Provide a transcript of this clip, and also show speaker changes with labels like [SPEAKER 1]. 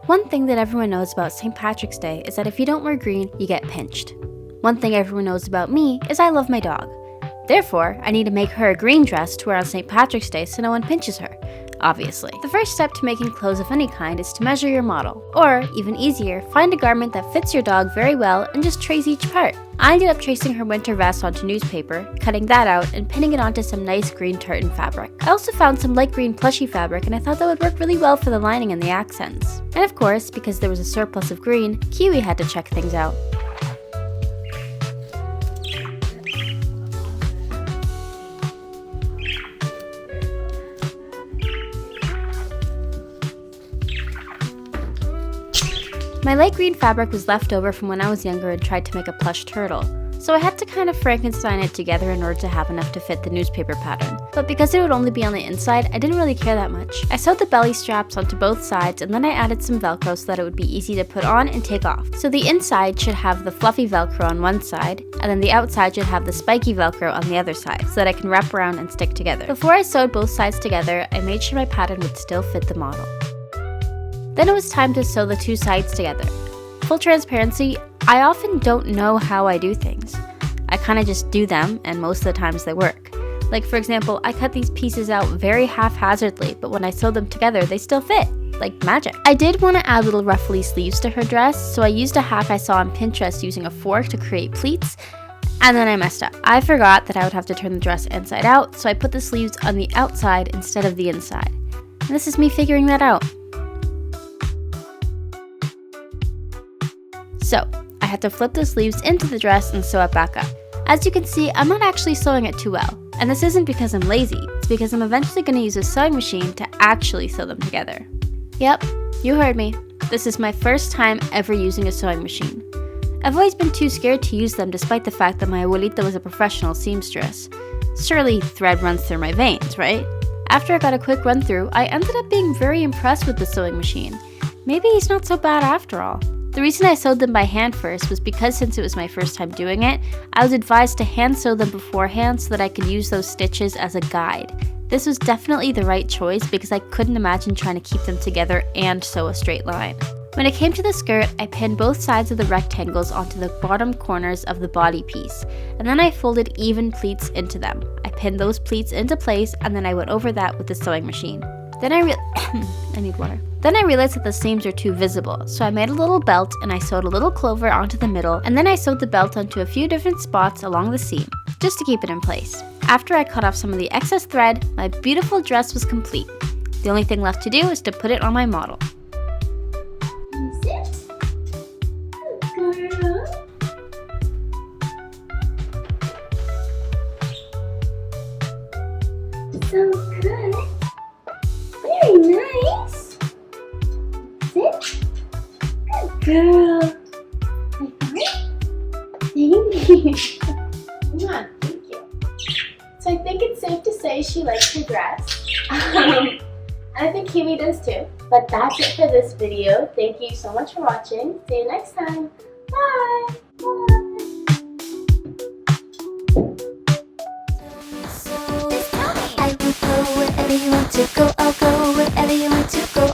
[SPEAKER 1] One thing that everyone knows about St. Patrick's Day is that if you don't wear green, you get pinched. One thing everyone knows about me is I love my dog. Therefore, I need to make her a green dress to wear on St. Patrick's Day so no one pinches her, obviously. The first step to making clothes of any kind is to measure your model. Or, even easier, find a garment that fits your dog very well and just trace each part. I ended up tracing her winter vest onto newspaper, cutting that out and pinning it onto some nice green tartan fabric. I also found some light green plushy fabric and I thought that would work really well for the lining and the accents. And of course, because there was a surplus of green, Kiwi had to check things out. My light green fabric was left over from when I was younger and tried to make a plush turtle, so I had to kind of Frankenstein it together in order to have enough to fit the newspaper pattern. But because it would only be on the inside, I didn't really care that much. I sewed the belly straps onto both sides and then I added some Velcro so that it would be easy to put on and take off. So the inside should have the fluffy Velcro on one side, and then the outside should have the spiky Velcro on the other side, so that I can wrap around and stick together. Before I sewed both sides together, I made sure my pattern would still fit the model. Then it was time to sew the two sides together. Full transparency, I often don't know how I do things. I kind of just do them, and most of the times they work. Like for example, I cut these pieces out very haphazardly, but when I sew them together, they still fit, like magic. I did want to add little ruffly sleeves to her dress, so I used a hack I saw on Pinterest using a fork to create pleats, and then I messed up. I forgot that I would have to turn the dress inside out, so I put the sleeves on the outside instead of the inside. And this is me figuring that out. So, I had to flip the sleeves into the dress and sew it back up. As you can see, I'm not actually sewing it too well. And this isn't because I'm lazy, it's because I'm eventually going to use a sewing machine to actually sew them together. Yep, you heard me. This is my first time ever using a sewing machine. I've always been too scared to use them despite the fact that my abuelita was a professional seamstress. Surely thread runs through my veins, right? After I got a quick run through, I ended up being very impressed with the sewing machine. Maybe he's not so bad after all. The reason I sewed them by hand first was because since it was my first time doing it, I was advised to hand sew them beforehand so that I could use those stitches as a guide. This was definitely the right choice because I couldn't imagine trying to keep them together and sew a straight line. When it came to the skirt, I pinned both sides of the rectangles onto the bottom corners of the body piece, and then I folded even pleats into them. I pinned those pleats into place and then I went over that with the sewing machine. Then I need water. Then I realized that the seams are too visible, so I made a little belt and I sewed a little clover onto the middle, and then I sewed the belt onto a few different spots along the seam, just to keep it in place. After I cut off some of the excess thread, my beautiful dress was complete. The only thing left to do is to put it on my model.
[SPEAKER 2] So good. Very nice. Sit. Good girl. High five. Thank you.
[SPEAKER 3] Yeah, thank you. So I think it's safe to say she likes her dress. And I think Kiwi does too. But that's it for this video. Thank you so much for watching. See you next time. Bye. Bye.
[SPEAKER 2] I will go wherever you want to go. I'll go wherever you want to go.